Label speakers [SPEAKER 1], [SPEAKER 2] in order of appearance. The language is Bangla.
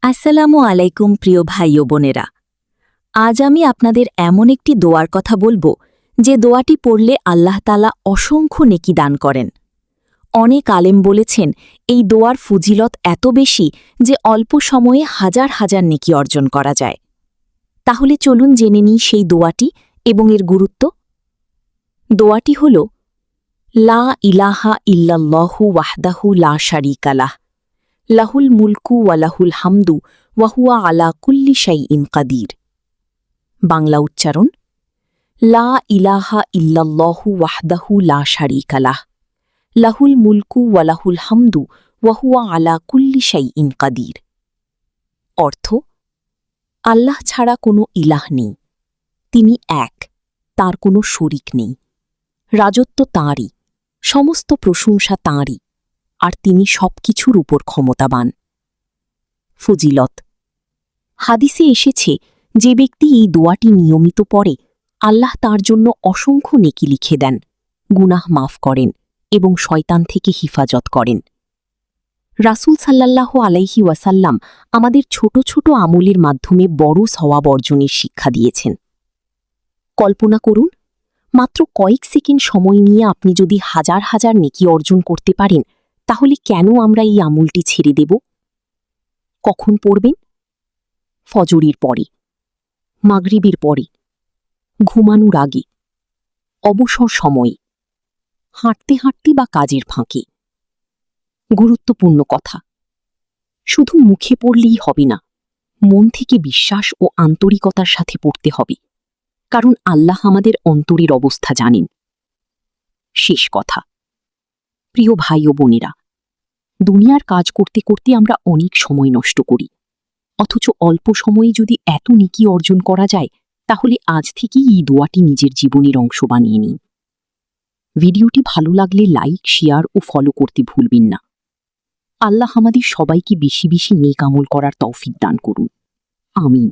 [SPEAKER 1] আসসালামু আলাইকুম প্রিয় ভাই ও বোনেরা। আজ আমি আপনাদের এমন একটি দোয়ার কথা বলবো যে দোয়াটি পড়লে আল্লাহ তাআলা অসংখ্য নেকি দান করেন। অনেক আলেম বলেছেন এই দোয়ার ফজিলত এত বেশি যে অল্প সময়ে হাজার হাজার নেকি অর্জন করা যায়। তাহলে চলুন জেনে নিই সেই দোয়াটি এবং এর গুরুত্ব। দোয়াটি হল লা ইলাহা ইল্লাল্লাহু ওয়াহদাহু লা শারীকা লাহ, লাহুল মুলকু ওয়া লাহুল হামদু ওয়া হুয়া আলা কুল্লি শাইইন কাদির। বাংলা উচ্চারণ লা ইলাহা ইল্লাল্লাহু ওয়াহদাহু লা শারীকা লাহ, লাহুল মুলকু ওয়া লাহুল হামদু ওয়া হুয়া আলা কুল্লি শাইইন কাদির। অর্থ, আল্লাহ ছাড়া কোনো ইলাহ নেই, তিনি এক, তার কোনো শরিক নেই। রাজত্ব তাঁরই, সমস্ত প্রশংসা তাঁরই, আর তিনি সবকিছুর উপর ক্ষমতাবান। ফজিলত, হাদিসে এসেছে যে ব্যক্তি এই দোয়াটি নিয়মিত পড়ে আল্লাহ তার জন্য অসংখ্য নেকি লিখে দেন, গুনাহ মাফ করেন এবং শয়তান থেকে হিফাজত করেন। রাসূল সাল্লাল্লাহু আলাইহি ওয়াসাল্লাম আমাদের ছোট ছোট আমলের মাধ্যমে বড় সওয়াব অর্জনের শিক্ষা দিয়েছেন। কল্পনা করুন, মাত্র কয়েক সেকেন্ড সময় নিয়ে আপনি যদি হাজার হাজার নেকি অর্জন করতে পারেন, তাহলে কেন আমরা এই আমলটি ছেড়ে দেব? কখন পড়বেন? ফজরের পরে, মাগরিবের পরে, ঘুমানোর আগে, অবসর সময়ে, হাঁটতে হাঁটতে বা কাজের ফাঁকে। গুরুত্বপূর্ণ কথা, শুধু মুখে পড়লেই হবে না, মন থেকে বিশ্বাস ও আন্তরিকতার সাথে পড়তে হবে, কারণ আল্লাহ আমাদের অন্তরের অবস্থা জানেন। শেষ কথা, প্রিয় ভাই ও বোনেরা, দুনিয়ার কাজ করতে করতে আমরা অনেক সময় নষ্ট করি, অথচ অল্প সময়ে যদি এত নেকি অর্জন করা যায়, তাহলে আজ থেকেই এই দোয়াটি নিজের জীবনের অংশ বানিয়ে নিন। ভিডিওটি ভালো লাগলে লাইক, শেয়ার ও ফলো করতে ভুলবেন না। আল্লাহ আমাদের সবাইকে বেশি বেশি নেক আমল করার তৌফিক দান করুন। আমিন।